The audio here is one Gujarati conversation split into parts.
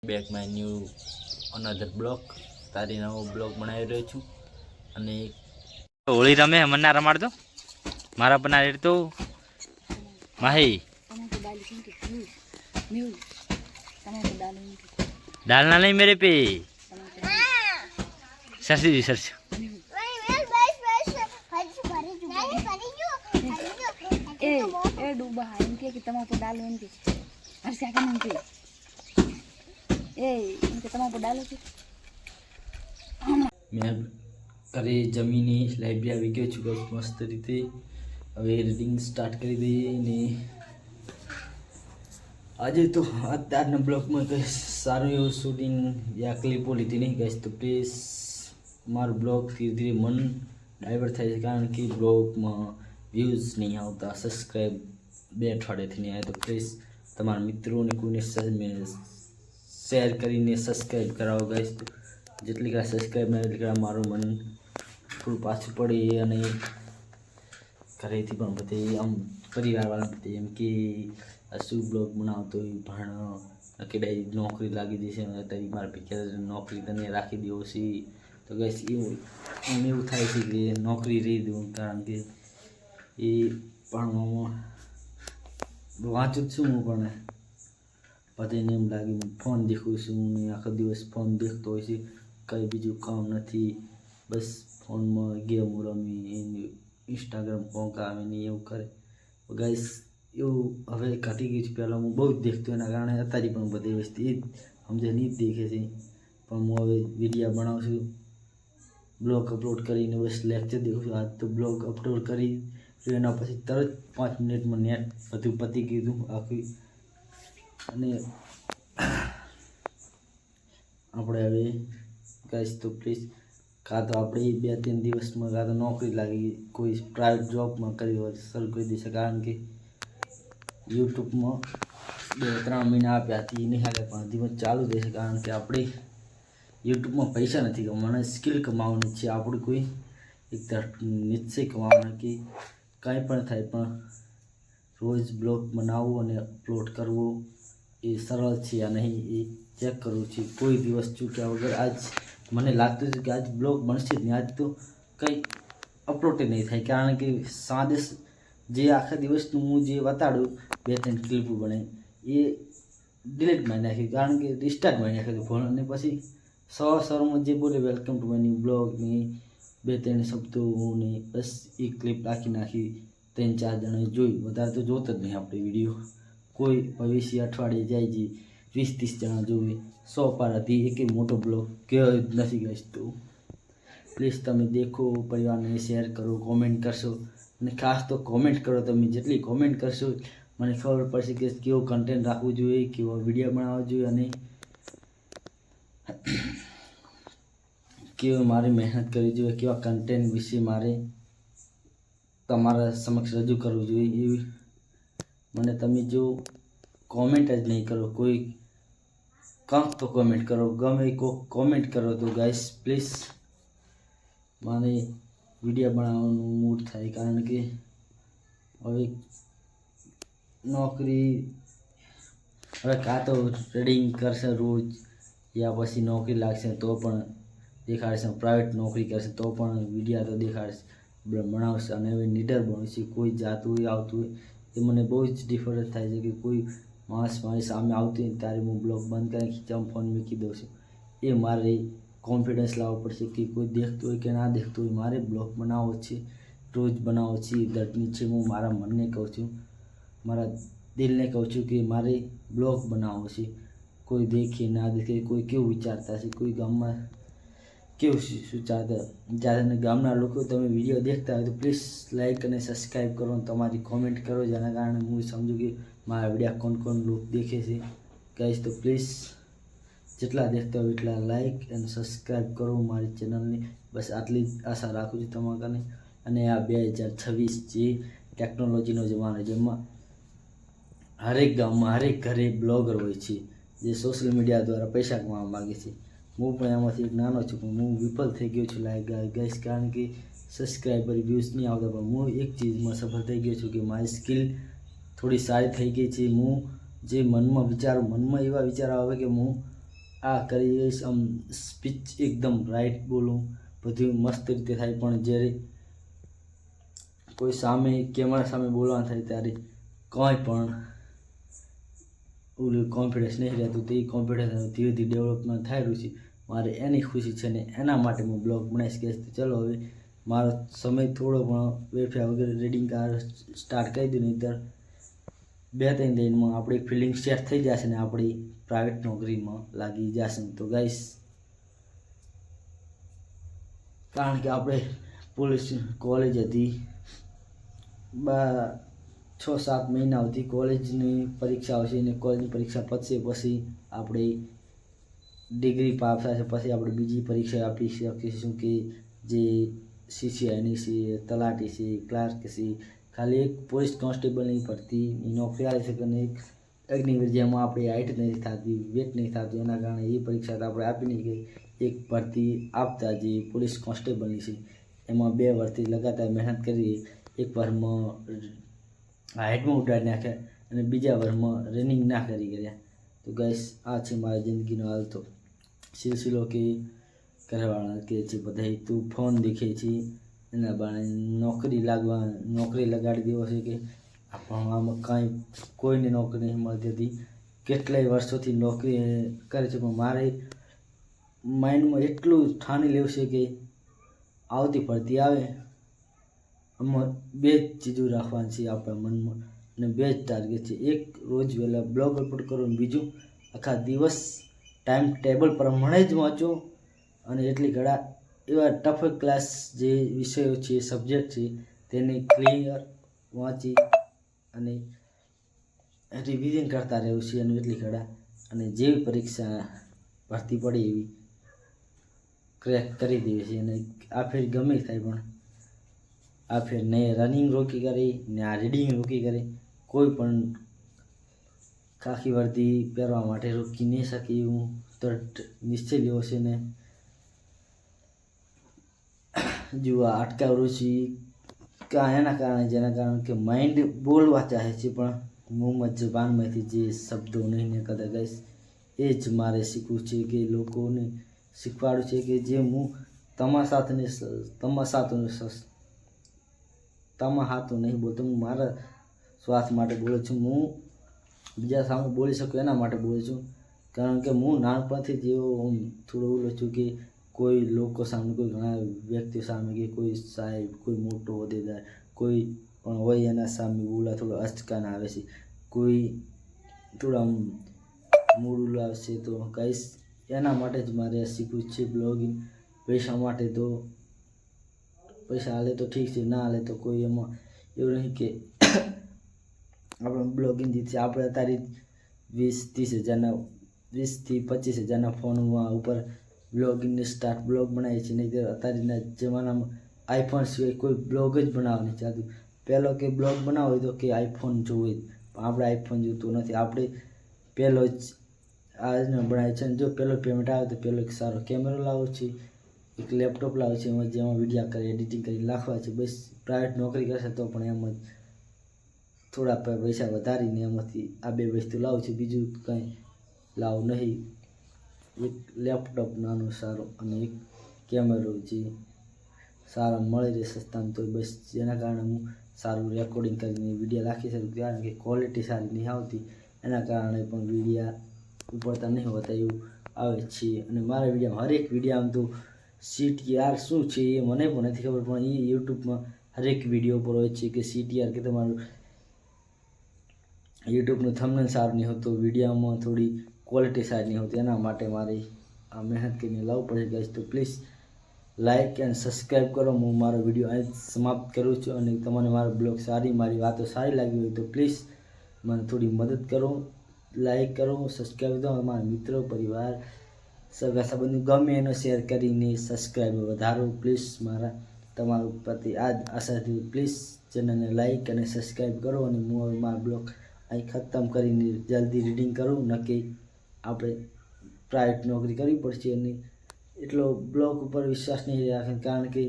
Back my new another blog. તારી નવો બ્લોગ બનાવી રહ્યો છું. અને હોળી રમે મને ના રમાડતો મારા પણ આ તો માહી डालना नहीं मेरे पे सरसी जी सरसी ए डूबा है इनके कि तमाकू डालो इनके हर्षा का इनके इनके तमाकू डालो कि मैं घरे जमीने लाइब्रेरी આવી ગયો છું ગાઈસ મસ્ત રીતે હવે રીડિંગ સ્ટાર્ટ કરી દઈએ ને આજે તો અત્યારના બ્લોગમાં ગાઈસ સારું એવું શૂટિંગ યા ક્લિપો લીધી નહીં ગાઈસ તો પ્લીઝ મારું બ્લોગ ધીરે ધીરે મન ડાયવર્ટ થાય છે કારણ કે બ્લોગમાં વ્યૂઝ નહીં આવતા સબસ્ક્રાઈબ 2 અઠવાડિયાથી નહીં આવે તો પ્લીઝ તમારા મિત્રોને કોઈને શેર કરીને સબસ્ક્રાઈબ કરાવો ગાઈસ જેટલી કા સબસ્ક્રાઈબ ના એટલી કા મારું મન થોડું પાછું પડે અને ઘરેથી પણ બધે આમ પરિવારવાળા બધે એમ કે શું બ્લોગ બનાવતો હોય ભણ કેડાઈ નોકરી લાગી જશે અત્યારે મારા પિક્ચર નોકરી તને રાખી દેવો છે તો ગાઈસ એવું થાય છે કે નોકરી રહી દઉં કારણ કે એ ભણવામાં વાંચું જ છું હું પણ બધાને એમ લાગે ફોન દેખું છું ને આખો દિવસ ફોન દેખતો હોય છે કંઈ બીજું કામ નથી બસ ફોનમાં ગેમ રમી ઇન્સ્ટાગ્રામ કોંક આવે ને એવું કરે ગાઈસ એવું હવે ઘટી ગયું છે પહેલાં હું બહુ જ દેખતો એના કારણે અત્યારે પણ બધી વસ્તુ એ જ સમજે નહીં જ દેખે છે પણ હું હવે વિડીયો બનાવું છું બ્લોગ અપલોડ કરીને બસ લેક્ચર દેખું છું આજ તો બ્લોગ અપલોડ કરી એના પછી તરત 5 મિનિટમાં નેટ બધું પતી ગયું આખી અને આપણે હવે ગાઈસ તો પ્લીઝ કાં તો આપણે 2-3 દિવસમાં કાં તો નોકરી લાગી કોઈ પ્રાઇવેટ જોબમાં કરી હોય શરૂ કરી દેશે કારણ કે યુટ્યુબમાં 2-3 મહિના આપ્યા હતી નહીં હાલે પણ ધીમે ચાલુ રહેશે કારણ કે આપણે યુટ્યુબમાં પૈસા નથી કમાવાના સ્કિલ કમાવાનું છે આપણું કોઈ એક નિશ્ચય કમાવાના કે કાંઈ પણ થાય પણ રોજ બ્લોગ બનાવવું અને અપલોડ કરવું એ સરળ છે આ નહીં એ ચેક કરવું છે કોઈ દિવસ ચૂક્યા વગર આજ મને લાગતું હતું કે આજ બ્લોગ બનશે જ નહીં આજ તો કંઈ અપલોડ નહીં થાય કારણ કે સાંજે જે આખા દિવસનું હું જે બતાડું 2-3 ક્લિપો બને એ ડિલીટ મારી નાખી કારણ કે રિસ્ટાર્ટ મારી નાખ્યું ફોન અને પછી સવારમાં જે બોલે welcome to my new blog ને 2-3 શબ્દો ને બસ એક ક્લિપ નાખી 3-4 જણાએ જોઈ વધારે તો જોત જ નહીં આપણે વિડીયો કોઈ ભવિષ્ય અઠવાડિયે જાય છે 20-30 જણા જોવે 100 પાર હતી એક મોટો બ્લોગ કહેવાય જ નથી ગાઈસ તો પ્લીઝ તમે દેખો પરિવારને શેર કરો કોમેન્ટ કરશો અને ખાસ તો કોમેન્ટ કરો તમે જેટલી કોમેન્ટ કરશો મને ખબર પડશે કે કેવો કન્ટેન્ટ રાખવું જોઈએ કેવો વિડીયો બનાવવો જોઈએ અને કેવી મારી મહેનત કરવી જોઈએ કેવા કન્ટેન્ટ વિશે મારે તમારા સમક્ષ રજૂ કરવું જોઈએ એવી મને તમે જો કોમેન્ટ જ નહીં કરો કોઈ કંઈક તો કોમેન્ટ કરો ગમે કોમેન્ટ કરો તો ગાઈસ પ્લીઝ મને વિડીયો બનાવવાનું મૂડ થાય કારણ કે હવે નોકરી હવે કાં તો ટ્રેડિંગ કરશે રોજ યા પછી નોકરી લાગશે તો પણ દેખાડશે પ્રાઇવેટ નોકરી કરશે તો પણ વિડીયો તો દેખાડશે બનાવશે અને હવે નીડર બનશે કોઈ જાતું હોય આવતું હોય એ મને બહુ જ ડિફરન્સ થાય છે કે કોઈ માણસ મારી સામે આવતું હોય ત્યારે હું બ્લોગ બંધ કરીને ખીચામાં ફોન મૂકી દઉં છું એ મારે કોન્ફિડન્સ લાવવો પડશે કે કોઈ દેખતું હોય કે ના દેખતું હોય મારે બ્લોગ બનાવવો છે રોજ બનાવવો છે દર્દની છે હું મારા મનને કહું છું મારા દિલને કહું છું કે મારે બ્લોગ બનાવવો છે કોઈ દેખે ના દેખે કોઈ કેવું વિચારતા છે કોઈ ગામમાં કેવું શું ચાહતા જ્યારે ગામના લોકો તમે વિડીયો દેખતા હોય તો પ્લીઝ લાઈક અને સબસ્ક્રાઈબ કરો અને તમારી કોમેન્ટ કરો જેના કારણે હું સમજું કે મારા વિડીયો કોણ લોકો દેખે છે ગાઈસ તો પ્લીઝ જેટલા દેખતા હોય એટલા લાઈક અને સબસ્ક્રાઈબ કરો મારી ચેનલને બસ આટલી જ આશા રાખું છું તમારાને અને આ 2026 જે ટેકનોલોજીનો જમાનો જેમાં હરેક ગામમાં હરેક ઘરે બ્લોગર હોય છે જે સોશિયલ મીડિયા દ્વારા પૈસા કમાવા માગે છે હું પણ એમાંથી એક નાનો છું પણ હું વિફલ થઈ ગયો છું લાઈક ગાઈસ કારણ કે સબસ્ક્રાઈબર વ્યૂઝ નહીં આવતા પણ હું એક ચીજમાં સફળ થઈ ગયો છું કે મારી સ્કિલ થોડી સારી થઈ ગઈ છે હું જે મનમાં વિચારું મનમાં એવા વિચાર આવે કે હું આ કરીશ આમ સ્પીચ એકદમ રાઈટ બોલું, બધું મસ્ત રીતે થાય. પણ જ્યારે કોઈ સામે કેમેરા સામે બોલવાનું થાય ત્યારે કંઈ પણ ઓલું કોન્ફિડન્સ નહીં રહેતું. તે કોન્ફિડન્સ ધીરે ધીરે ડેવલપમેન્ટ થઈ રહ્યું છે. મારે એની ખુશી છે ને એના માટે હું બ્લોગ બનાવીશ. કે ચલો હવે મારો સમય થોડો પણ વેફ્યા વગર રીડિંગ કાર સ્ટાર્ટ કરી દઉં, નહીં 2-3 દિનમાં આપણી ફિલિંગ સેટ થઈ જશે ને આપણી પ્રાઇવેટ નોકરીમાં લાગી જશે. તો ગાઈસ, કારણ કે આપણે પોલીસ કોલેજ હતી 6-7 મહિના સુધી કોલેજની પરીક્ષા આવશે ને કોલેજની પરીક્ષા પતશે પછી આપણે ડિગ્રી પાસ થશે. પછી આપણે બીજી પરીક્ષા આપી શકીશું કે જે CCIની છે, તલાટી છે, ક્લાર્ક છે. ખાલી એક પોલીસ કોન્સ્ટેબલની ભરતીની નોકરી આવી શકે અને એક અગ્નિવીર જેમાં આપણી હાઇટ નથી થતી, વેટ નહીં થતું, એના કારણે એ પરીક્ષા તો આપણે આપી નહીં ગઈ. એક ભરતી આપતા જે પોલીસ કોન્સ્ટેબલની છે એમાં 2 વર્ષથી લગાતાર મહેનત કરી, એક વારમાં હાઇટમાં ઉડાડી નાખ્યા અને બીજા વારમાં રનિંગ ના કરી ગયા. તો ગાઈસ, આ છે મારી જિંદગીનો હાલ તો સિલસિલો કે ઘરવાળા કે છે બધા તું ફોન દેખે છે એના બાણે નોકરી લગાડી દેવો છે કે આમાં કાંઈ કોઈને નોકરી નહીં મળતી હતી. કેટલાય વર્ષોથી નોકરી કરે છે પણ મારે માઇન્ડમાં એટલું ઠાની લેવું છે કે આવતી ભરતી આવે આમાં 2 જ ચીજો રાખવાની છે આપણા મનમાં અને 2 જ ટાર્ગેટ છે. એક રોજ વહેલા બ્લોગ અપલોડ કરો અને બીજું આખા દિવસ ટાઈમ ટેબલ પ્રમાણે જ વાંચો અને એટલી ઘણા એવા ટફ ક્લાસ જે વિષયો છે, સબ્જેક્ટ છે તેને ક્લિયર વાંચી અને રિવિઝન કરતા રહેવું છે અને એટલી ઘણા અને જેવી પરીક્ષા ભરતી પડી એવી ક્રેક કરી દેવી છે. અને આ ફેર ગમે થાય પણ આ ફેર ને રનિંગ રોકી કરી ને આ રીડિંગ રોકી કરી કોઈ પણ ખાખી વર્દી પહેરવા માટે રોકી નહીં શકે એવું તો નિશ્ચય લેવો છે. ને જો આ અટકાવ્યું છે એના કારણે જેના કારણે કે માઇન્ડ બોલવા ચાહે છે પણ મોહમ્મદ જબાનમાંથી જે શબ્દો નહીં નીકળતા ગાઈસ, એ જ મારે શીખવું છે કે લોકોને શીખવાડું છે કે જે હું તમાહાતું નહીં બોલતો, હું મારા સ્વાર્થ માટે બોલું છું. હું બીજા સામે બોલી શકું એના માટે બોલું છું. કારણ કે હું નાનપણથી જેવો થોડો બોલું છું કે કોઈ લોકો સામે, કોઈ ઘણા વ્યક્તિઓ સામે કે કોઈ સાહેબ, કોઈ મોટો હોદ્દેદાર કોઈ પણ હોય એના સામે બોલા થોડો અચકાન આવે છે, કોઈ થોડા મૂડ આવશે. તો ગાઈસ, એના માટે જ મારે શીખવું છે બ્લોગિંગ. પૈસા માટે તો પૈસા હાલે તો ઠીક છે, ના હાલે તો કોઈ એમાં એવું નહીં કે આપણે બ્લોગિંગ જે છે આપણે અત્યારે 20-30 હજારના 20થી 25 હજારના ફોનમાં ઉપર બ્લોગિંગને સ્ટાર્ટ બ્લોગ બનાવીએ છીએ. નહીં અત્યારના જમાનામાં આઈફોન સિવાય કોઈ બ્લોગ જ બનાવવા નહીં ચાહતું. પહેલો કે બ્લોગ બનાવો હોય તો કે આઈફોન જોવે જ, પણ આપણે આઈફોન જોતું નથી. આપણે પહેલો જ આજનો બનાવે છે. જો પહેલો પેમેન્ટ આવે તો પહેલો એક સારો કેમેરો લાવો છે, એક લેપટોપ લાવે છે જેમાં વિડીયો કરી એડિટિંગ કરી નાખવા છે. બસ પ્રાઇવેટ નોકરી કરશે તો પણ એમ જ થોડા પૈસા વધારીને એમાંથી આ 2 વસ્તુ લાવું છું, બીજું કંઈ લાવું નહીં. એક લેપટોપ નાનું સારું અને એક કેમેરો જે સારા મળી રહે સસ્તામાં, તો બસ જેના કારણે હું સારું રેકોર્ડિંગ કરીને વિડીયો રાખી શકું. કારણ કે ક્વોલિટી સારી નહીં આવતી એના કારણે પણ વિડીયા ઉપડતા નહીં હોતા એવું આવે છે. અને મારા વિડીયોમાં હરેક વિડીયો આમ તો CTR શું છે એ મને પણ નથી ખબર, પણ એ યુટ્યુબમાં હરેક વિડીયો પર હોય છે કે CTR કે તમારું યુટ્યુબનું થંબનેલ સારું નહીં હોતું, વિડીયોમાં થોડી ક્વોલિટી સારી નહીં હોતી. એના માટે મારે આ મહેનત કરીને લાવવું પડે ગાઈસ. તો પ્લીઝ લાઇક એન્ડ સબસ્ક્રાઈબ કરો. હું મારો વિડીયો અહીં સમાપ્ત કરું છું. અને તમને મારો બ્લોગ મારી વાતો સારી લાગી હોય તો પ્લીઝ મને થોડી મદદ કરો, લાઇક કરો, સબસ્ક્રાઈબ કરો. અમારા મિત્રો, પરિવાર, સગા સંબંધી ગમે એનો શેર કરીને સબસ્ક્રાઈબ વધારો પ્લીઝ. મારા તમારું પ્રતિ આ જ આશાથી પ્લીઝ ચેનલને લાઇક અને સબસ્ક્રાઈબ કરો. અને હું હવે મારા બ્લોગ અહીં ખતમ કરીને જલ્દી રીડિંગ કરું, નક્કી આપણે પ્રાઇવેટ નોકરી કરવી પડશે. અને એટલો બ્લોગ ઉપર વિશ્વાસ નહીં રાખે, કારણ કે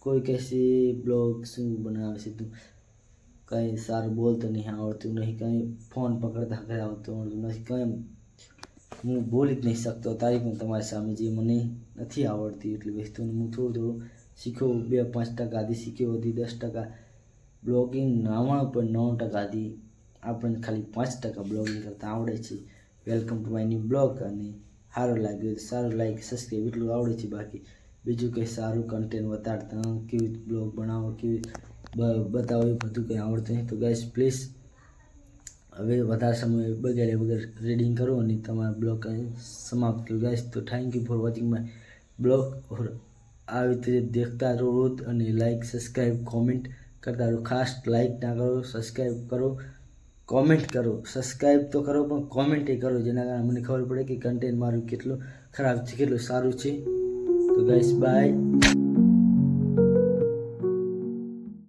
કોઈ કહેશે બ્લોગ શું બનાવે છે તું, કંઈ સારું બોલતો નહીં આવડતું નહીં, કંઈ ફોન પકડતા આવડતું નથી, કંઈ હું બોલી જ નહીં શકતો તારીખ હું તમારી સામે જે મને નથી આવડતી એટલી વસ્તુને હું થોડું શીખ્યો 2-5% શીખ્યો હતી 10% બ્લોગિંગ 99.9% આપણને ખાલી 5% બ્લોગિંગ કરતાં આવડે છે. Welcome to my new blog. અને સારું લાગ્યું તો સારું લાઈક સબસ્ક્રાઈબ એટલું આવડે છે, બાકી બીજું કંઈ સારું કન્ટેન્ટ બતાડતા કેવી બ્લોગ બનાવો કેવી બતાવો એ બધું કંઈ આવડતું નહીં. તો ગાઈસ પ્લીઝ હવે વધારે સમય બગાડ્યા વગર રીડિંગ કરો અને તમારા બ્લોગ સમાપ્ત કરો ગાઈસ. તો thank you for watching my blog. और આવી રીતે देखता રહો રોજ અને લાઈક સબસ્ક્રાઈબ કોમેન્ટ કરતા રહો. ખાસ લાઈક ના કરો, સબસ્ક્રાઈબ કરો, કોમેન્ટ કરો. સબસ્ક્રાઈબ તો કરો પણ કોમેન્ટ કરો, જેના કારણે મને ખબર પડે કે કન્ટેન્ટ મારું કેટલું ખરાબ છે કેટલું સારું છે. તો ગાઈસ બાય.